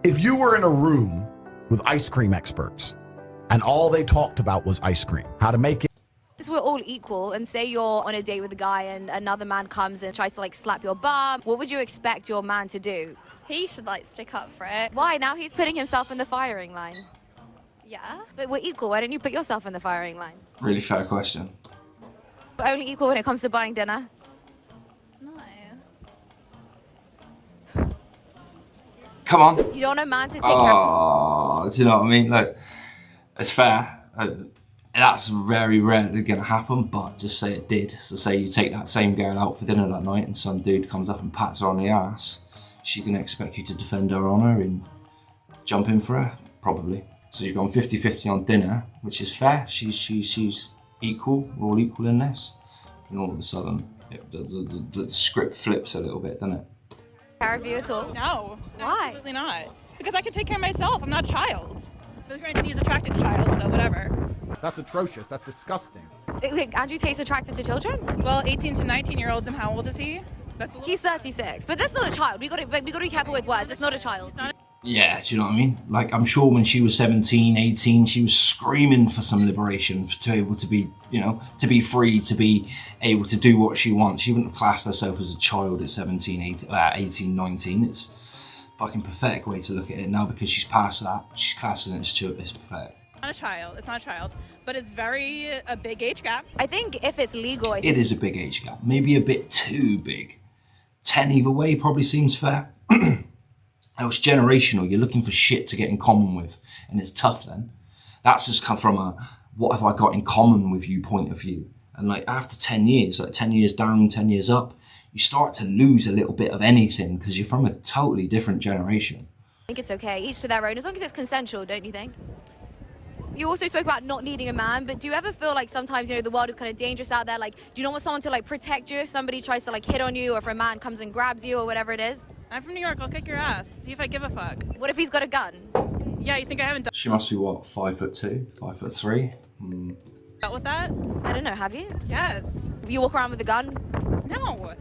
If you were in a room with ice cream experts and all they talked about was ice cream, how to make it. We're all equal, and say you're on a date with a guy and another man comes and tries to like slap your bum, what would you expect your man to do? He should like stick up for it. Why? Now he's putting himself in the firing line. Yeah. But we're equal, why don't you put yourself in the firing line? Really fair question. But only equal when it comes to buying dinner? No. Come on. You don't want a man to take care of... Oh, do you know what I mean? Like, it's fair. That's very rarely going to happen, but just say it did. So say you take that same girl out for dinner that night and some dude comes up and pats her on the ass. She's going to expect you to defend her honour and jump in for her? Probably. So you've gone 50-50 on dinner, which is fair. She's equal. We're all equal in this. And all of a sudden, the script flips a little bit, doesn't it? Care of you at all? No. Why? Absolutely not. Because I can take care of myself. I'm not a child. But granted, he's attracted to child, so whatever. That's atrocious. That's disgusting. Wait, Andrew Tate's attracted to children? Well, 18 to 19-year-olds, and how old is he? That's a little... He's 36, but that's not a child. We got to be careful with words. It's not a child. Yeah, do you know what I mean? Like, I'm sure when she was 17, 18, she was screaming for some liberation, to be able to be, you know, to be free, to be able to do what she wants. She wouldn't have classed herself as a child at 17, 18, 19. It's a fucking pathetic way to look at it now because she's past that. She's classing it as it's pathetic. Not a child. It's not a child. But it's a big age gap. I think if it's legal... It is a big age gap. Maybe a bit too big. 10 either way probably seems fair. It's generational. You're looking for shit to get in common with, and it's tough then. That's just come from a what have I got in common with you point of view. And like after 10 years, like 10 years down, 10 years up, you start to lose a little bit of anything because you're from a totally different generation. I think it's okay, each to their own, as long as it's consensual, don't you think? You also spoke about not needing a man, but do you ever feel like sometimes, you know, the world is kind of dangerous out there? Like, do you not want someone to like protect you if somebody tries to like hit on you, or if a man comes and grabs you or whatever it is? I'm from New York. I'll kick your ass. See if I give a fuck. What if he's got a gun? Yeah, you think I haven't She must be what, 5'2", 5'3"? dealt with that? I don't know, have you? Yes. You walk around with a gun? No.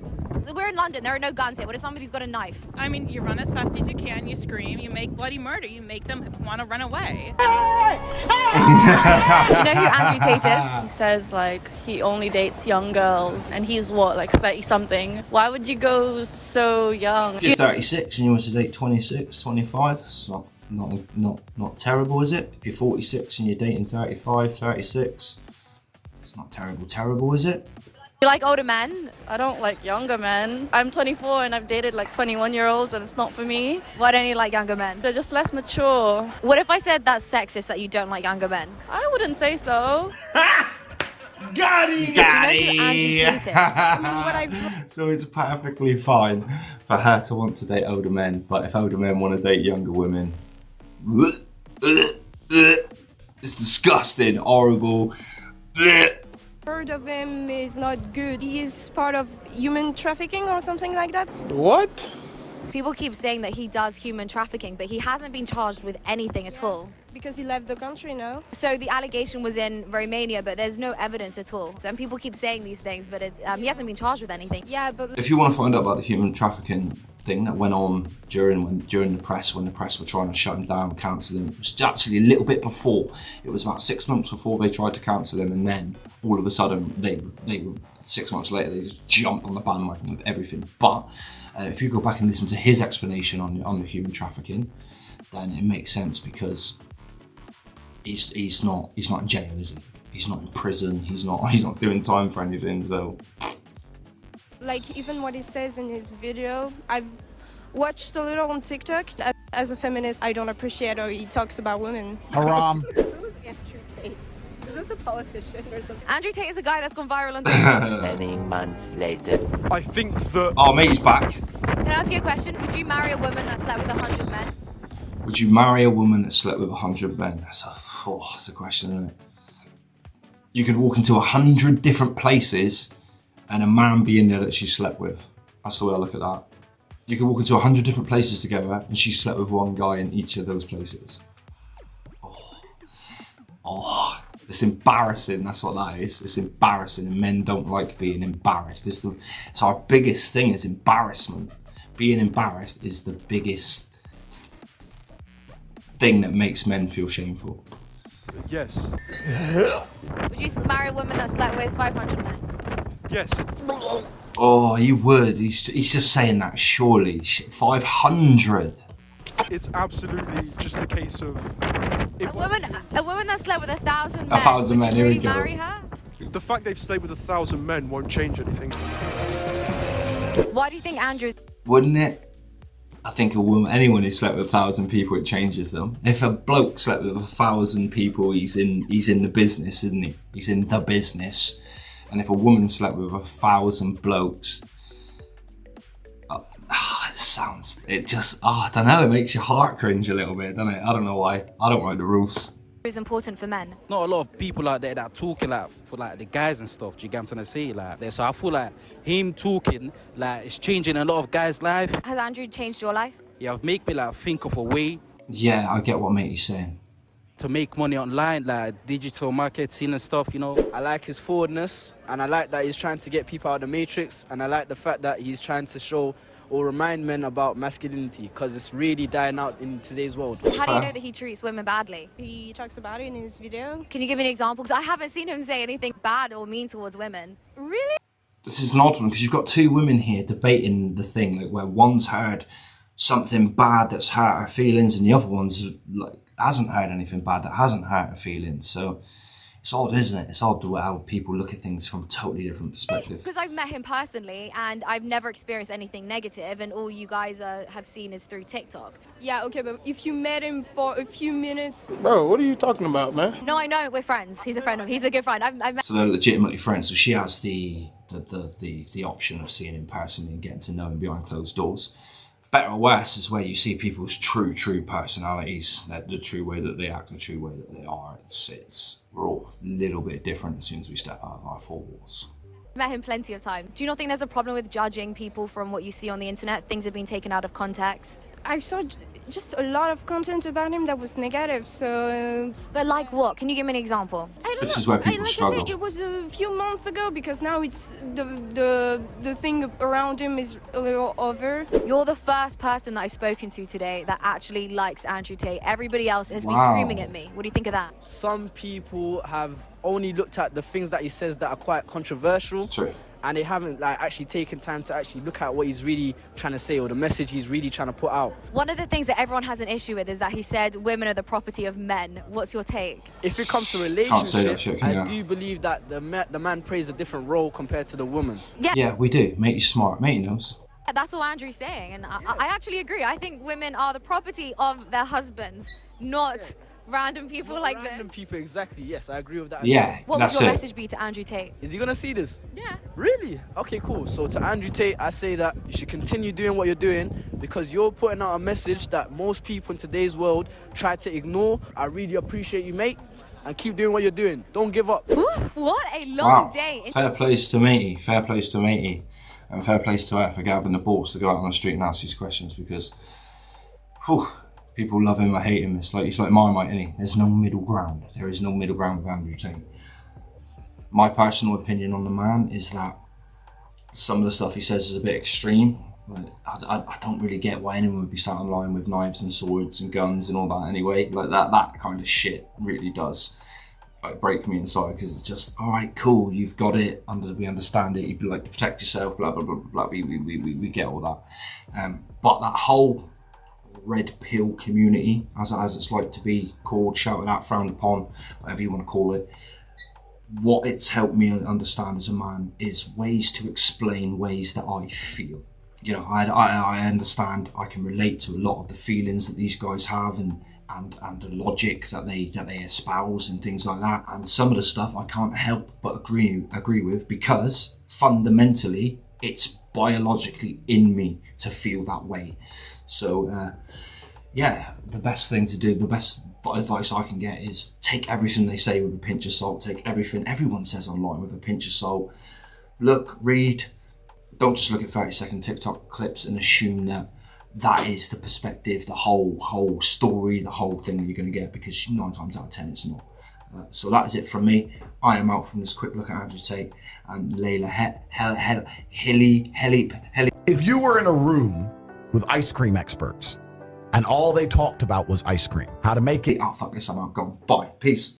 So we're in London, there are no guns here. What if somebody's got a knife? I mean, you run as fast as you can, you scream, you make bloody murder, you make them want to run away. Do you know who Andrew Tate is? He says like he only dates young girls, and he's what, like 30 something. Why would you go so young? If you're 36 and you want to date 26, 25, it's not terrible, is it? If you're 46 and you're dating 35, 36, it's not terrible, is it? You like older men? I don't like younger men. I'm 24 and I've dated like 21-year-olds, and it's not for me. Why don't you like younger men? They're just less mature. What if I said that's sexist, that you don't like younger men? I wouldn't say so. Got it! Do you know who Andrew Tate is? I mean, what I've... So it's perfectly fine for her to want to date older men, but if older men want to date younger women, it's disgusting, horrible. Heard of him is not good. He is part of human trafficking or something like that. What? People keep saying that he does human trafficking, but he hasn't been charged with anything at all. Because he left the country now. So the allegation was in Romania, but there's no evidence at all. So, and people keep saying these things, but he hasn't been charged with anything. Yeah, but If you want to find out about the human trafficking thing that went on during the press, when the press were trying to shut him down, cancel him, it was actually a little bit before. It was about 6 months before they tried to cancel him, and then all of a sudden they were 6 months later they just jumped on the bandwagon with everything. But if you go back and listen to his explanation on the human trafficking, then it makes sense because he's not in jail, is he? He's not in prison. He's not doing time for anything. So, like even what he says in his video, I've watched a little on TikTok. As a feminist, I don't appreciate how he talks about women. Haram. Andrew Tate. Is this a politician or something? Andrew Tate is a guy that's gone viral on TikTok. Many months later. I think that... oh, mate, he's back. Can I ask you a question? Would you marry a woman that slept with 100 men? Would you marry a woman that slept with 100 men? That's a question, isn't it? You could walk into 100 different places and a man be in there that she slept with. That's the way I look at that. You could walk into 100 different places together and she slept with one guy in each of those places. Oh, it's embarrassing. That's what that is. It's embarrassing, and men don't like being embarrassed. It's our biggest thing is embarrassment. Being embarrassed is the biggest thing that makes men feel shameful. Yes. Would you marry a woman that slept with 500 men? Yes. Oh, he would. He's just saying that, surely. 500. It's absolutely just a case of... A woman that slept with 1,000 men. 1,000 men, would here you we really go. marry her? The fact they've stayed with 1,000 men won't change anything. Why do you think Andrew's... Wouldn't it? I think a woman, anyone who slept with 1,000 people, it changes them. If a bloke slept with 1,000 people, he's in the business, isn't he? He's in the business. And if a woman slept with 1,000 blokes, I don't know, it makes your heart cringe a little bit, doesn't it? I don't know why. I don't write the rules. is important for men? Not a lot of people out there that are talking like for like the guys and stuff. Do you get what I'm trying to say? Like, there. So I feel like him talking like it's changing a lot of guys' life. Has Andrew changed your life? Yeah, make me like think of a way. Yeah, I get what matey's saying. To make money online, like digital marketing and stuff, you know. I like his forwardness, and I like that he's trying to get people out of the matrix, and I like the fact that he's trying to show or remind men about masculinity, because it's really dying out in today's world. How do you know that he treats women badly? He talks about it in his video. Can you give me an example? Because I haven't seen him say anything bad or mean towards women. Really? This is an odd one, because you've got two women here debating the thing, like where one's heard something bad that's hurt her feelings, and the other one's like hasn't heard anything bad that hasn't hurt her feelings. So it's odd, isn't it? It's odd how people look at things from a totally different perspective. Because I've met him personally and I've never experienced anything negative, and all you guys have seen is through TikTok. Yeah, okay, but if you met him for a few minutes... Bro, what are you talking about, man? No, I know, we're friends. He's a friend of he's a good friend. I've met... So they're legitimately friends. So she has the option of seeing him personally and getting to know him behind closed doors. Better or worse is where you see people's true personalities, the true way that they act, the true way that they are. We're all a little bit different as soon as we step out of our four walls. Met him plenty of time. Do you not think there's a problem with judging people from what you see on the internet? Things have been taken out of context. I saw just a lot of content about him that was negative, so... But like what? Can you give me an example? This is where people struggle. I said, it was a few months ago, because now it's the thing around him is a little over. You're the first person that I've spoken to today that actually likes Andrew Tate. Everybody else has been screaming at me. What do you think of that? Some people have only looked at the things that he says that are quite controversial. It's true. And they haven't like actually taken time to actually look at what he's really trying to say or the message he's really trying to put out. One of the things that everyone has an issue with is that he said women are the property of men. What's your take? If it comes to relationships, I do believe that the man plays a different role compared to the woman. Yeah, we do. Matey's smart. Matey knows. That's all Andrew's saying, and I actually agree. I think women are the property of their husbands, not random people like this. Random people, exactly. Yes, I agree with that. Yeah, what would your message be to Andrew Tate? Is he gonna see this? Yeah. Really? Okay, cool. So to Andrew Tate, I say that you should continue doing what you're doing, because you're putting out a message that most people in today's world try to ignore. I really appreciate you, mate, and keep doing what you're doing. Don't give up. Ooh, what a long day. Fair plays to matey. Fair plays to matey. And fair plays to her for having the balls to go out on the street and ask these questions, because people love him or hate him. It's like Marmite, isn't he? There's no middle ground. There is no middle ground with Andrew Tate. My personal opinion on the man is that some of the stuff he says is a bit extreme. But I don't really get why anyone would be sat online with knives and swords and guns and all that anyway. Like that kind of shit really does like break me inside, because it's just, all right, cool, you've got it, we understand it, you'd be like to protect yourself, blah blah blah blah. We get all that, but that whole red pill community, as it's like to be called, shouted at, frowned upon, whatever you want to call it, what it's helped me understand as a man is ways to explain ways that I feel. You know, I understand, I can relate to a lot of the feelings that these guys have and the logic that they espouse and things like that. And some of the stuff I can't help but agree with, because fundamentally it's biologically in me to feel that way. So yeah, the best thing to do, the best advice I can get is take everything they say with a pinch of salt. Take everything everyone says online with a pinch of salt. Look, read. Don't just look at 30-second TikTok clips and assume that is the perspective, the whole story, the whole thing that you're going to get, because 9 times out of 10 it's not. So that is it from me. I am out from this quick look at Andrew Tate and Layla Hilly. If you were in a room with ice cream experts and all they talked about was ice cream. How to make it. Oh, fuck this, I'm out. Gone. Bye. Peace.